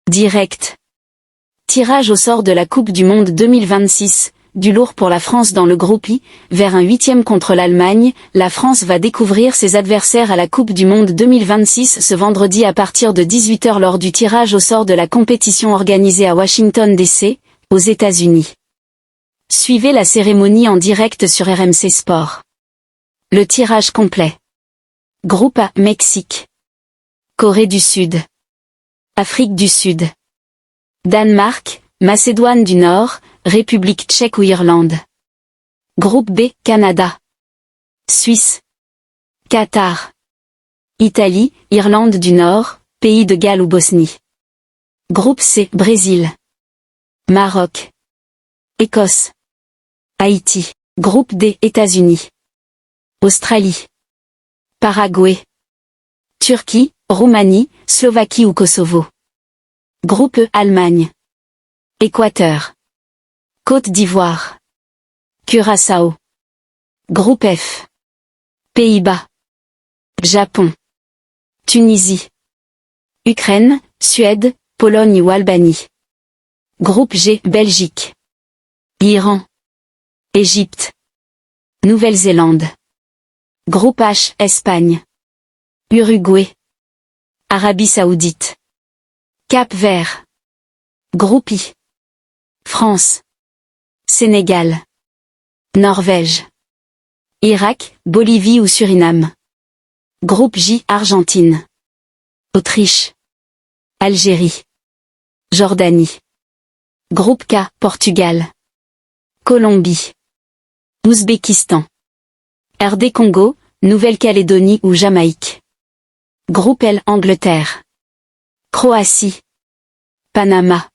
Direct. Tirage au sort de la Coupe du Monde 2026, du lourd pour la France dans le groupe I, vers un 8e contre l'Allemagne, la France va découvrir ses adversaires à la Coupe du Monde 2026 ce vendredi à partir de 18 h lors du tirage au sort de la compétition organisée à Washington DC, aux États-Unis. Suivez la cérémonie en direct sur RMC Sport. Le tirage complet. Groupe A, Mexique. Corée du Sud. Afrique du Sud. Danemark, Macédoine du Nord, République tchèque ou Irlande. Groupe B, Canada. Suisse. Qatar. Italie, Irlande du Nord, Pays de Galles ou Bosnie. Groupe C, Brésil. Maroc. Écosse. Haïti. Groupe D, États-Unis. Australie. Paraguay. Turquie, Roumanie, Slovaquie ou Kosovo. Groupe E, Allemagne. Équateur. Côte d'Ivoire. Curaçao. Groupe F. Pays-Bas. Japon. Tunisie. Ukraine, Suède, Pologne ou Albanie. Groupe G, Belgique. Iran. Égypte. Nouvelle-Zélande. Groupe H, Espagne. Uruguay. Arabie Saoudite. Cap-Vert. Groupe I. France. Sénégal. Norvège. Irak, Bolivie ou Suriname. Groupe J, Argentine. Autriche. Algérie. Jordanie. Groupe K, Portugal. Colombie. Ouzbékistan. RD Congo, Nouvelle-Calédonie ou Jamaïque. Groupe L, Angleterre. Croatie. Panama.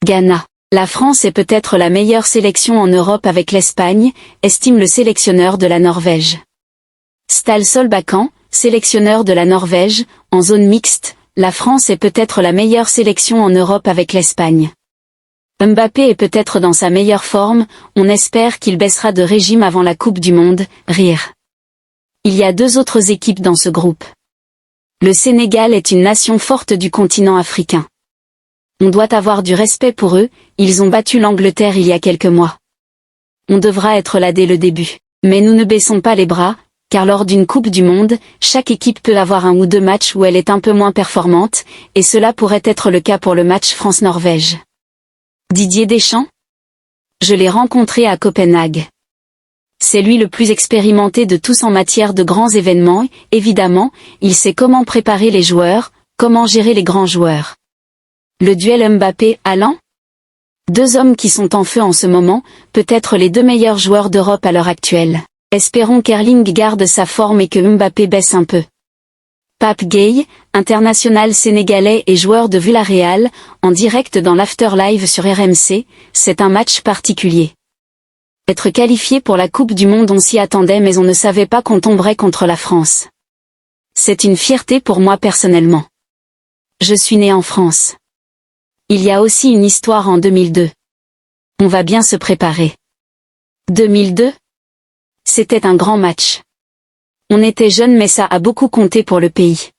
Ghana. La France est peut-être la meilleure sélection en Europe avec l'Espagne, estime le sélectionneur de la Norvège. Ståle Solbakken, sélectionneur de la Norvège, en zone mixte, la France est peut-être la meilleure sélection en Europe avec l'Espagne. Mbappé est peut-être dans sa meilleure forme, on espère qu'il baissera de régime avant la Coupe du Monde, rire. Il y a 2 autres équipes dans ce groupe. Le Sénégal est une nation forte du continent africain. On doit avoir du respect pour eux, ils ont battu l'Angleterre il y a quelques mois. On devra être là dès le début. Mais nous ne baissons pas les bras, car lors d'une Coupe du Monde, chaque équipe peut avoir 1 ou 2 matchs où elle est un peu moins performante, et cela pourrait être le cas pour le match France-Norvège. Didier Deschamps? Je l'ai rencontré à Copenhague. C'est lui le plus expérimenté de tous en matière de grands événements, évidemment, il sait comment préparer les joueurs, comment gérer les grands joueurs. Le duel Mbappé-Haaland? 2 hommes qui sont en feu en ce moment, peut-être les 2 meilleurs joueurs d'Europe à l'heure actuelle. Espérons qu'Erling garde sa forme et que Mbappé baisse un peu. Pape Gueye, international sénégalais et joueur de Villarreal, en direct dans l'Afterlive sur RMC, c'est un match particulier. Être qualifié pour la Coupe du Monde on s'y attendait mais on ne savait pas qu'on tomberait contre la France. C'est une fierté pour moi personnellement. Je suis né en France. Il y a aussi une histoire en 2002. On va bien se préparer. 2002? C'était un grand match. On était jeunes mais ça a beaucoup compté pour le pays.